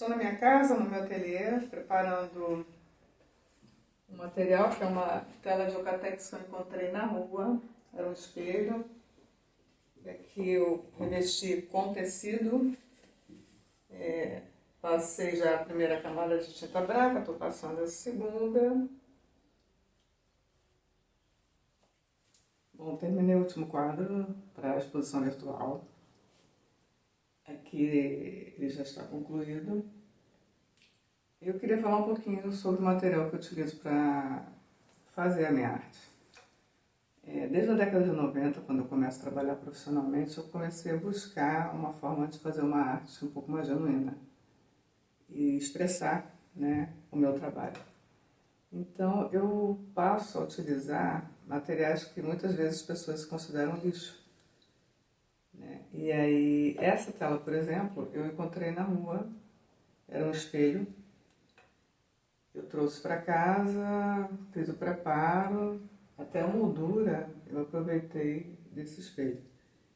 Estou na minha casa, no meu ateliê, preparando um material que é uma tela de Ocatex que eu encontrei na rua. Era um espelho. E aqui eu revesti com tecido. Passei já a primeira camada de tinta branca, estou passando a segunda. Bom, terminei o último quadro para a exposição virtual. Aqui ele já está concluído. Eu queria falar um pouquinho sobre o material que eu utilizo para fazer a minha arte. Desde a década de 90, quando eu começo a trabalhar profissionalmente, eu comecei a buscar uma forma de fazer uma arte um pouco mais genuína e expressar, né, o meu trabalho. Então eu passo a utilizar materiais que muitas vezes as pessoas consideram lixo. E aí, essa tela, por exemplo, eu encontrei na rua, era um espelho. Eu trouxe para casa, fiz o preparo, até a moldura eu aproveitei desse espelho.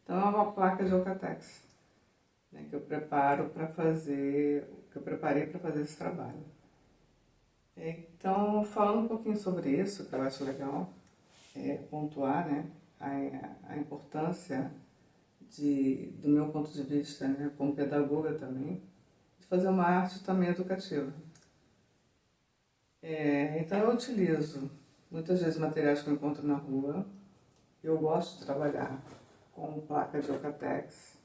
Então é uma placa de Ocatex, né, que eu preparo para fazer, que eu preparei para fazer esse trabalho. Então, falando um pouquinho sobre isso, que eu acho legal pontuar, né, a importância do meu ponto de vista, né, como pedagoga também, de fazer uma arte também educativa. Então eu utilizo muitas vezes materiais que eu encontro na rua. Eu gosto de trabalhar com placa de Ocatex.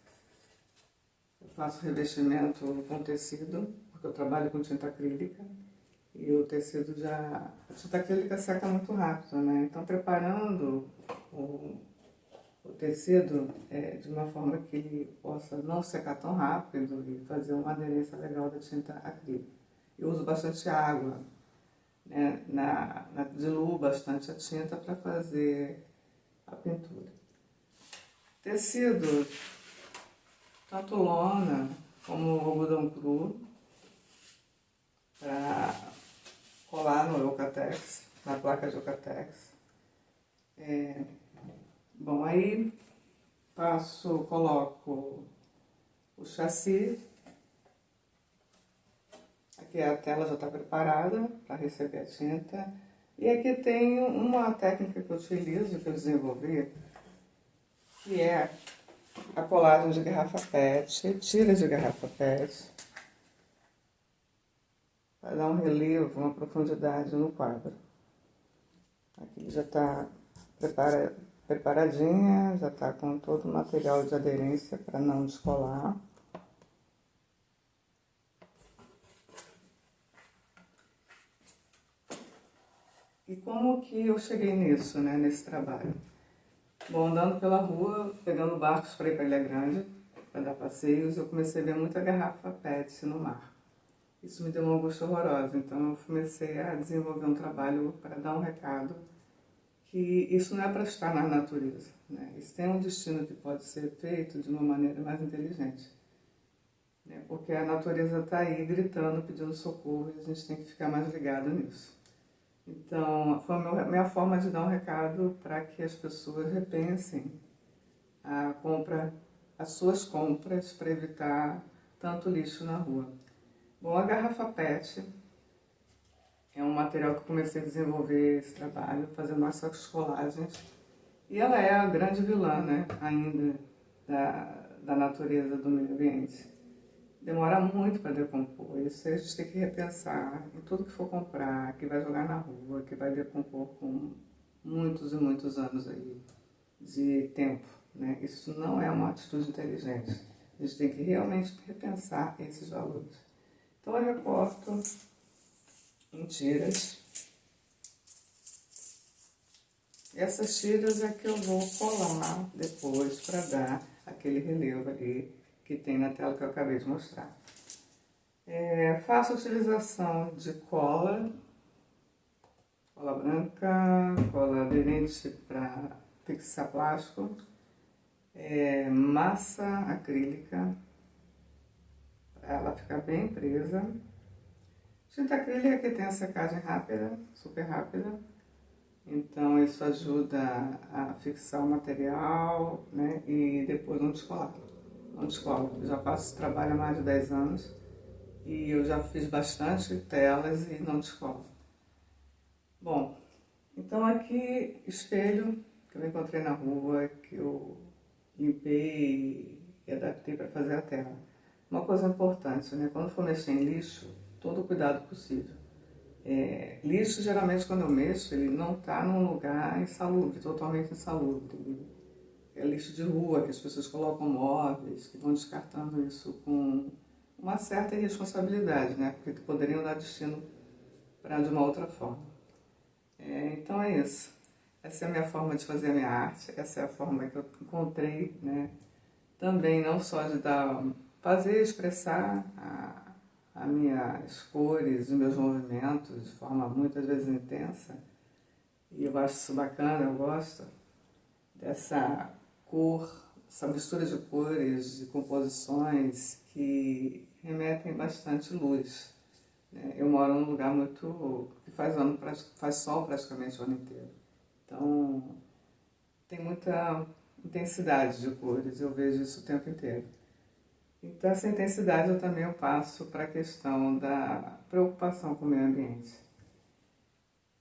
Eu faço revestimento com tecido, porque eu trabalho com tinta acrílica. E o tecido já... A tinta acrílica seca muito rápido, né? Então preparando o tecido de uma forma que ele possa não secar tão rápido e fazer uma aderência legal da tinta acrílica. Eu uso bastante água, né? Diluo bastante a tinta para fazer a pintura. Tecido, tanto lona como algodão cru, para colar no Ocatex, na placa de Ocatex. Bom, aí coloco o chassi. Aqui a tela já está preparada para receber a tinta. E aqui tem uma técnica que eu utilizo, que eu desenvolvi, que é a colagem de garrafa PET, tira de garrafa PET, para dar um relevo, uma profundidade no quadro. Aqui já está preparadinha, já está com todo o material de aderência para não descolar. E como que eu cheguei nisso, né, nesse trabalho? Bom, andando pela rua, pegando barcos para ir para Ilha Grande, para dar passeios, eu comecei a ver muita garrafa PET no mar. Isso me deu uma angústia horrorosa, então eu comecei a desenvolver um trabalho para dar um recado que isso não é para estar na natureza, né? Isso tem um destino que pode ser feito de uma maneira mais inteligente, né? Porque a natureza está aí gritando, pedindo socorro e a gente tem que ficar mais ligado nisso. Então, foi a minha forma de dar um recado para que as pessoas repensem as suas compras para evitar tanto lixo na rua. Bom, a garrafa PET é um material que eu comecei a desenvolver esse trabalho, fazendo essas colagens. E ela é a grande vilã, né, ainda, da natureza, do meio ambiente. Demora muito para decompor, isso a gente tem que repensar em tudo que for comprar, que vai jogar na rua, que vai decompor com muitos e muitos anos aí de tempo, né? Isso não é uma atitude inteligente. A gente tem que realmente repensar esses valores. Então eu recorto em tiras. Essas tiras é que eu vou colar depois para dar aquele relevo ali que tem na tela que eu acabei de mostrar. Faço a utilização de cola branca, cola aderente para fixar plástico, massa acrílica, para ela ficar bem presa. Tinta acrílica que tem a secagem rápida, super rápida, então isso ajuda a fixar o material, né, e depois não descolar. Não descola. Eu já faço esse trabalho há mais de 10 anos e eu já fiz bastante telas e não descola. Bom, então aqui espelho que eu encontrei na rua, que eu limpei e adaptei para fazer a tela. Uma coisa importante, né? Quando for mexer em lixo, todo o cuidado possível. Lixo, geralmente, quando eu mexo, ele não está num lugar insalubre, totalmente insalubre. É lixo de rua, que as pessoas colocam móveis, que vão descartando isso com uma certa irresponsabilidade, né? Porque poderiam dar destino para de uma outra forma. Então é isso. Essa é a minha forma de fazer a minha arte, essa é a forma que eu encontrei, né? Também não só de fazer, expressar as minhas cores, os meus movimentos de forma muitas vezes intensa. E eu acho isso bacana, eu gosto dessa cor, essa mistura de cores, de composições que remetem bastante luz. Né? Eu moro num lugar muito que faz sol praticamente o ano inteiro. Então tem muita intensidade de cores, eu vejo isso o tempo inteiro. Então essa intensidade eu também passo para a questão da preocupação com o meio ambiente.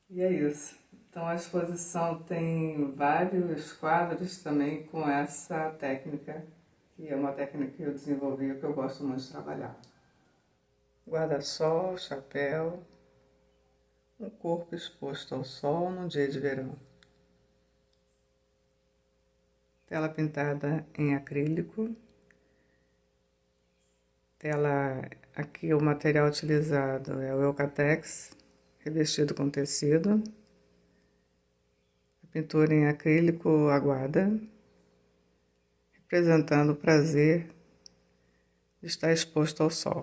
E é isso. Então a exposição tem vários quadros também com essa técnica, que é uma técnica que eu desenvolvi e que eu gosto muito de trabalhar. Guarda-sol, chapéu, um corpo exposto ao sol num dia de verão. Tela pintada em acrílico. Tela, aqui o material utilizado é o Eucatex, revestido com tecido. A pintura em acrílico aguada, representando o prazer de estar exposto ao sol.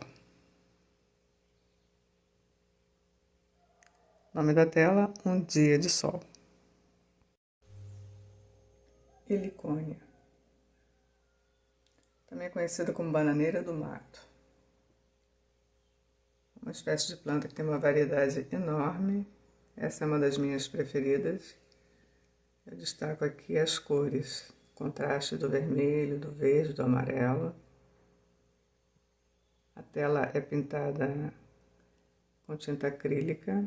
Nome da tela, Um Dia de Sol. Helicônia, também conhecida como bananeira do mato. Uma espécie de planta que tem uma variedade enorme. Essa é uma das minhas preferidas. Eu destaco aqui as cores, contraste do vermelho, do verde, do amarelo. A tela é pintada com tinta acrílica,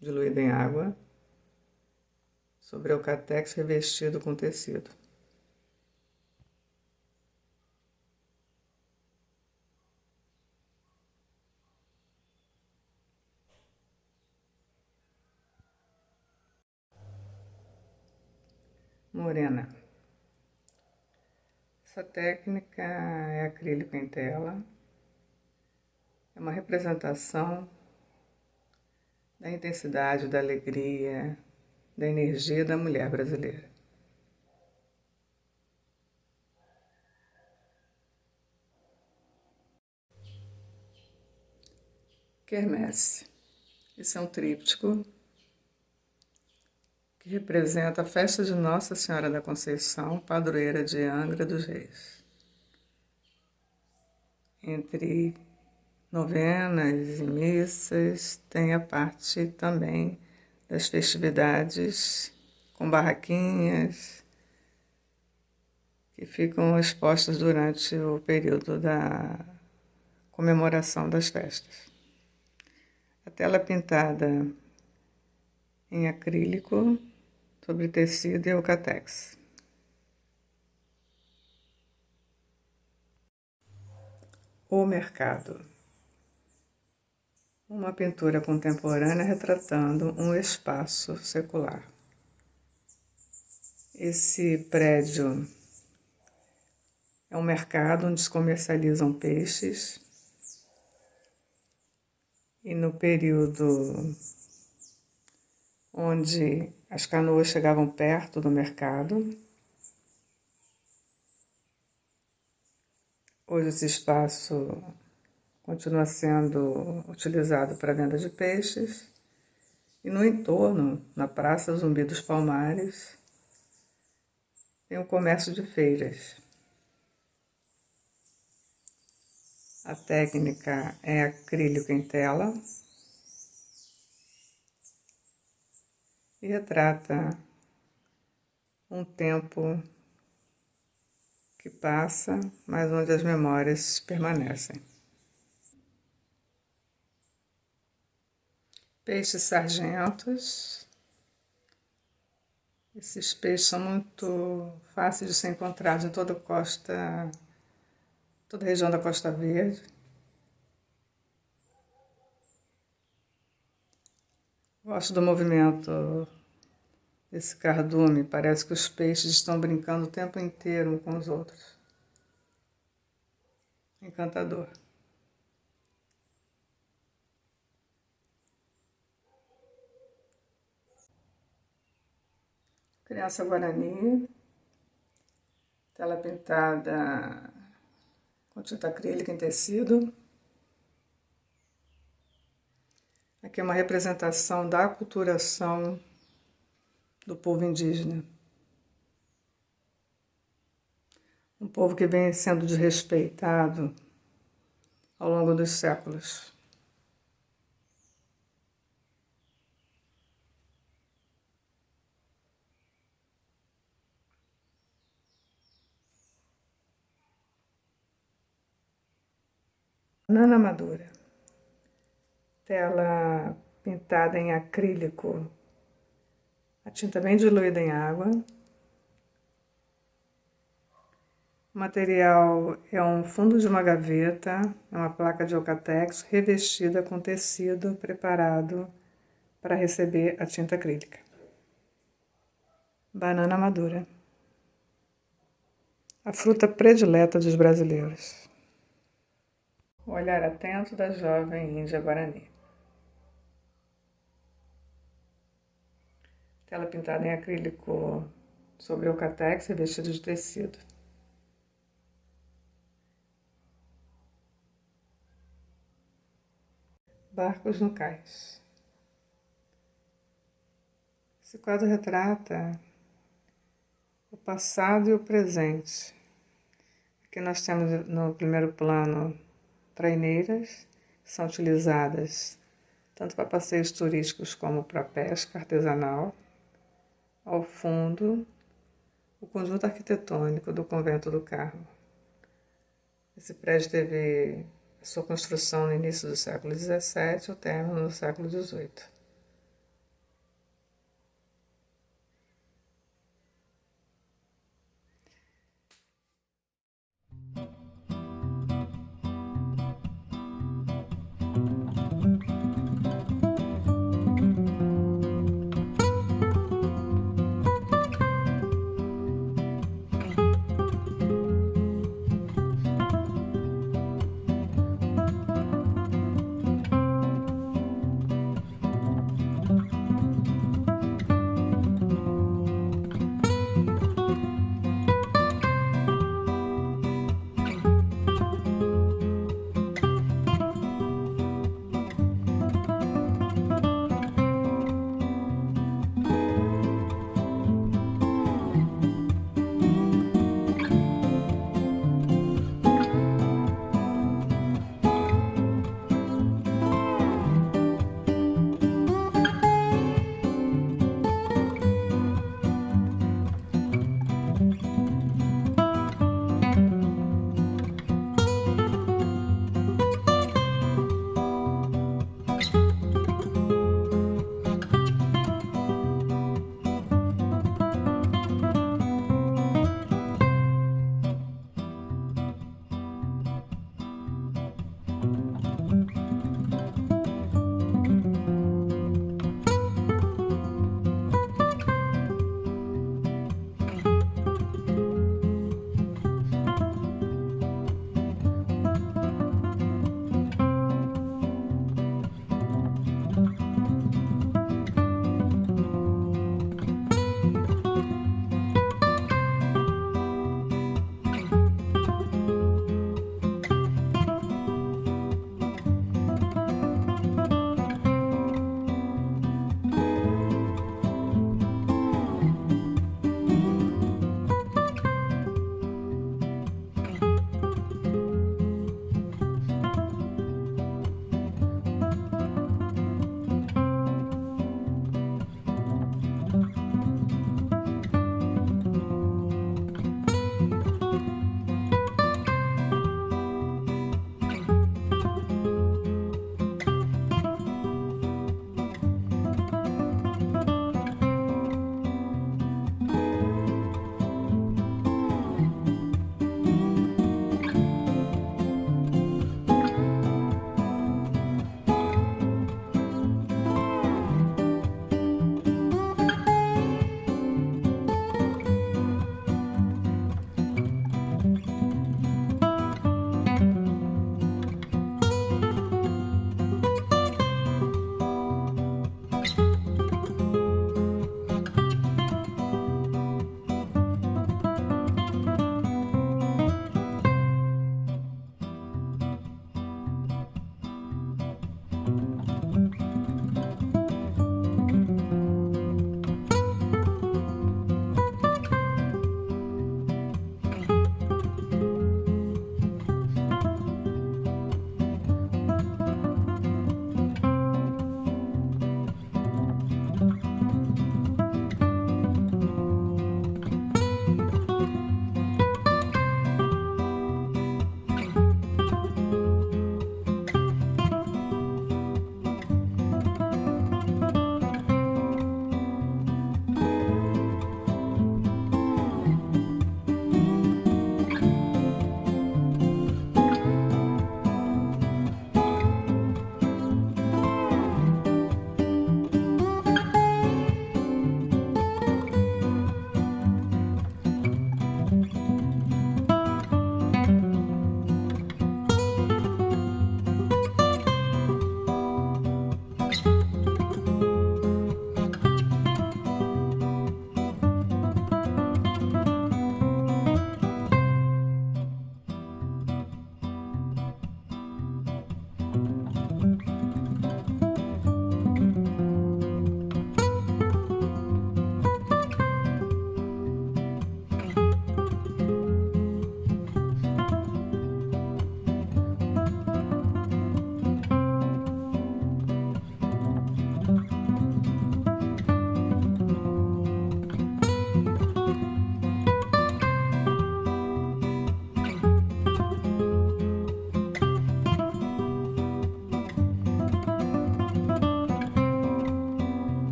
diluída em água, sobre eucatex revestido com tecido. Morena. Essa técnica é acrílico em tela. É uma representação da intensidade, da alegria, da energia da mulher brasileira. Quermesse. Esse é um tríptico que representa a festa de Nossa Senhora da Conceição, padroeira de Angra dos Reis. Entre novenas e missas tem a parte também das festividades com barraquinhas que ficam expostas durante o período da comemoração das festas. A tela pintada em acrílico sobre tecido e eucatex. O mercado. Uma pintura contemporânea retratando um espaço secular. Esse prédio é um mercado onde se comercializam peixes e no período onde as canoas chegavam perto do mercado, hoje esse espaço continua sendo utilizado para venda de peixes e no entorno, na Praça Zumbi dos Palmares, tem o comércio de feiras. A técnica é acrílico em tela e retrata um tempo que passa, mas onde as memórias permanecem. Peixes sargentos. Esses peixes são muito fáceis de ser encontrados em toda a região da Costa Verde. Gosto do movimento desse cardume, parece que os peixes estão brincando o tempo inteiro uns com os outros. Encantador. Criança Guarani, tela pintada com tinta acrílica em tecido. Aqui é uma representação da aculturação do povo indígena. Um povo que vem sendo desrespeitado ao longo dos séculos. Banana madura. Tela pintada em acrílico, a tinta bem diluída em água. O material é um fundo de uma gaveta, é uma placa de Ocatex revestida com tecido preparado para receber a tinta acrílica. Banana madura. A fruta predileta dos brasileiros. O olhar atento da jovem índia Guarani. Tela pintada em acrílico sobre Ocatex revestido de tecido. Barcos no cais. Esse quadro retrata o passado e o presente. Aqui nós temos no primeiro plano traineiras, que são utilizadas tanto para passeios turísticos como para pesca artesanal. Ao fundo, o conjunto arquitetônico do Convento do Carmo. Esse prédio teve a sua construção no início do século XVII, o término no século XVIII.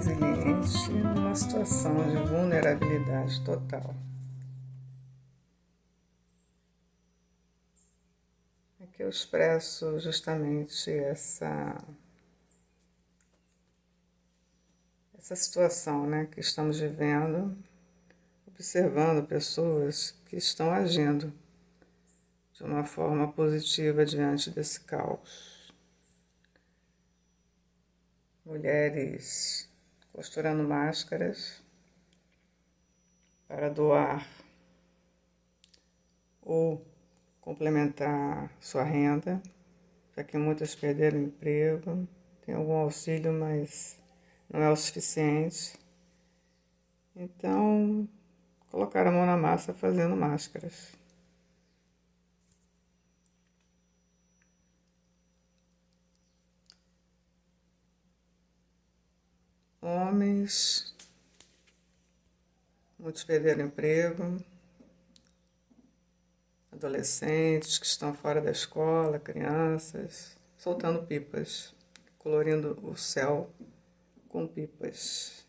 resiliente numa situação de vulnerabilidade total. Aqui eu expresso justamente essa situação, né, que estamos vivendo, observando pessoas que estão agindo de uma forma positiva diante desse caos. Mulheres costurando máscaras para doar ou complementar sua renda, já que muitas perderam o emprego, tem algum auxílio, mas não é o suficiente. Então, colocaram a mão na massa fazendo máscaras. Homens, muitos perderam emprego, adolescentes que estão fora da escola, crianças, soltando pipas, colorindo o céu com pipas.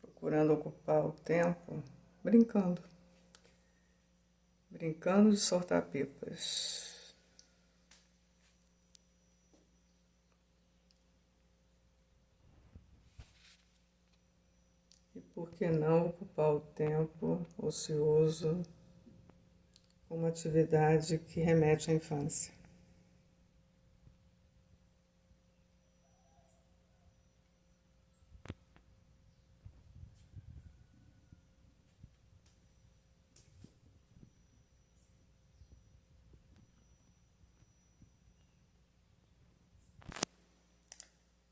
Procurando ocupar o tempo brincando de soltar pipas. E por que não ocupar o tempo ocioso com uma atividade que remete à infância?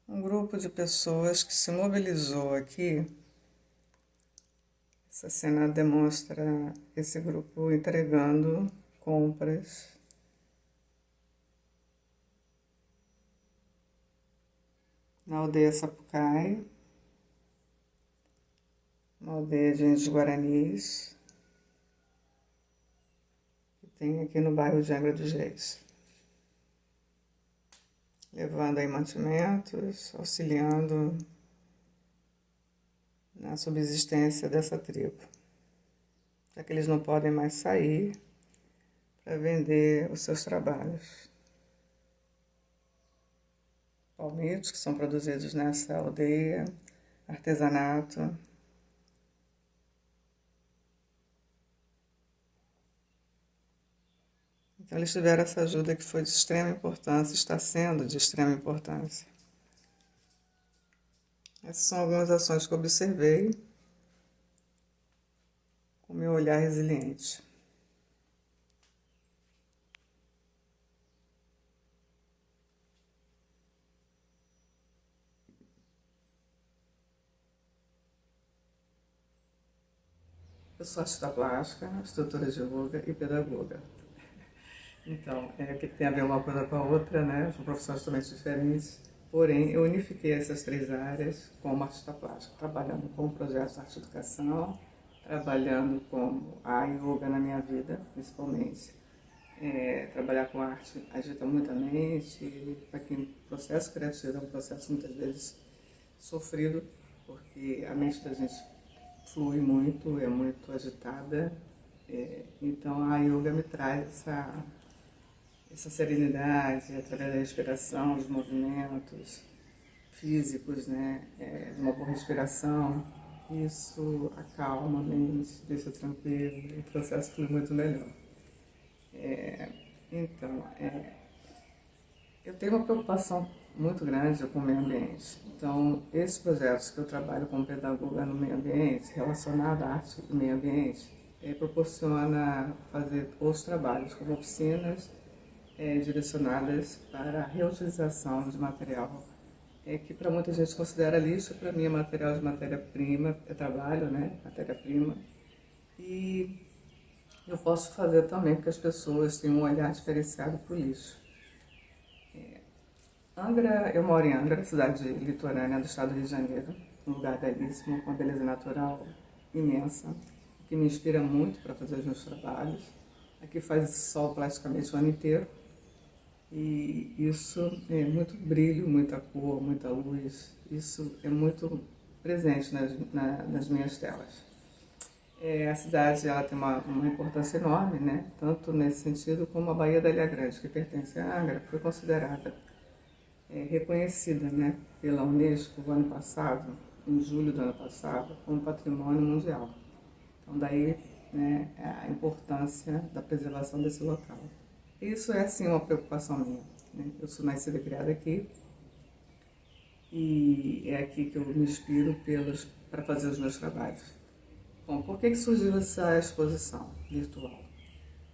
Um grupo de pessoas que se mobilizou aqui. Essa cena demonstra esse grupo entregando compras na aldeia Sapucaí, uma aldeia de índios guaranis, que tem aqui no bairro de Angra dos Reis. Levando aí mantimentos, auxiliando na subsistência dessa tribo, já que eles não podem mais sair para vender os seus trabalhos. Palmitos que são produzidos nessa aldeia, artesanato. Então eles tiveram essa ajuda que foi de extrema importância, está sendo de extrema importância. Essas são algumas ações que eu observei com meu olhar resiliente. Eu sou artista plástica, instrutora de yoga e pedagoga. Então, o que tem a ver uma coisa com a outra, né? São profissões totalmente diferentes. Porém, eu unifiquei essas três áreas como artista plástica, trabalhando com projetos de arte e educação, trabalhando com a yoga na minha vida, principalmente. Trabalhar com arte agita muito a mente, para quem o processo criativo é um processo muitas vezes sofrido, porque a mente da gente flui muito, é muito agitada. Então a yoga me traz essa serenidade através da respiração, dos movimentos físicos, né? De uma boa respiração. Isso acalma a mente, deixa tranquilo, o processo flui muito melhor. Então, eu tenho uma preocupação muito grande com o meio ambiente. Então, esses projetos que eu trabalho como pedagoga no meio ambiente, relacionado à arte e meio ambiente, proporciona fazer outros trabalhos, como oficinas direcionadas para a reutilização de material que para muita gente considera lixo, para mim é material de matéria-prima, é trabalho, né? Matéria-prima. E eu posso fazer também porque as pessoas têm um olhar diferenciado para o lixo. Angra, eu moro em Angra, cidade litorânea do estado do Rio de Janeiro, um lugar belíssimo, com uma beleza natural imensa, que me inspira muito para fazer os meus trabalhos. Aqui faz sol praticamente o ano inteiro E isso é muito brilho, muita cor, muita luz. Isso é muito presente nas minhas telas. A cidade ela tem uma importância enorme, né? Tanto nesse sentido como a Baía da Ilha Grande, que pertence à Angra, foi considerada reconhecida, né, pela Unesco no ano passado, em julho do ano passado, como patrimônio mundial. Então daí, né, a importância da preservação desse local. Isso é sim uma preocupação minha, né? Eu sou nascida e criada aqui e é aqui que eu me inspiro para fazer os meus trabalhos. Bom, por que surgiu essa exposição virtual?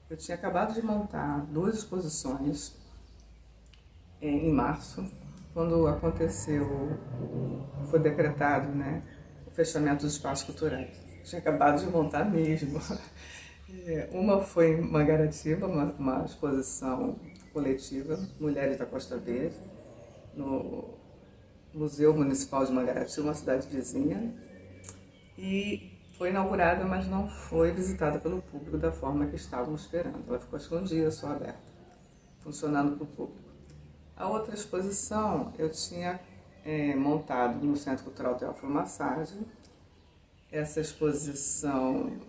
Eu tinha acabado de montar duas exposições em março, quando foi decretado, né, o fechamento dos espaços culturais. Tinha acabado de montar mesmo. Uma foi em Mangaratiba, uma exposição coletiva, Mulheres da Costa Verde, no Museu Municipal de Mangaratiba, uma cidade vizinha. E foi inaugurada, mas não foi visitada pelo público da forma que estávamos esperando. Ela ficou escondida, só aberta, funcionando para o público. A outra exposição eu tinha montado no Centro Cultural Teófilo Massagem. Essa exposição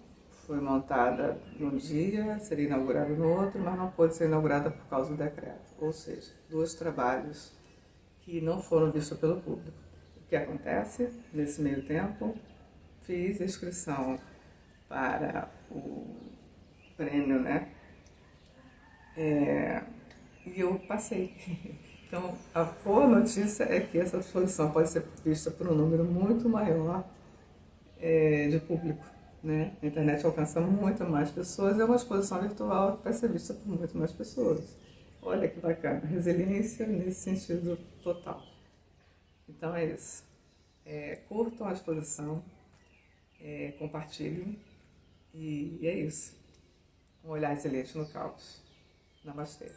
foi montada num dia, seria inaugurada no outro, mas não pôde ser inaugurada por causa do decreto. Ou seja, dois trabalhos que não foram vistos pelo público. O que acontece? Nesse meio tempo, fiz a inscrição para o prêmio, né? E eu passei. Então, a boa notícia é que essa exposição pode ser vista por um número muito maior de público, né? A internet alcança muito mais pessoas, é uma exposição virtual que vai ser vista por muito mais pessoas. Olha que bacana, resiliência nesse sentido total. Então é isso. Curtam a exposição, compartilhem e é isso. Um olhar resiliente no caos. Namastê.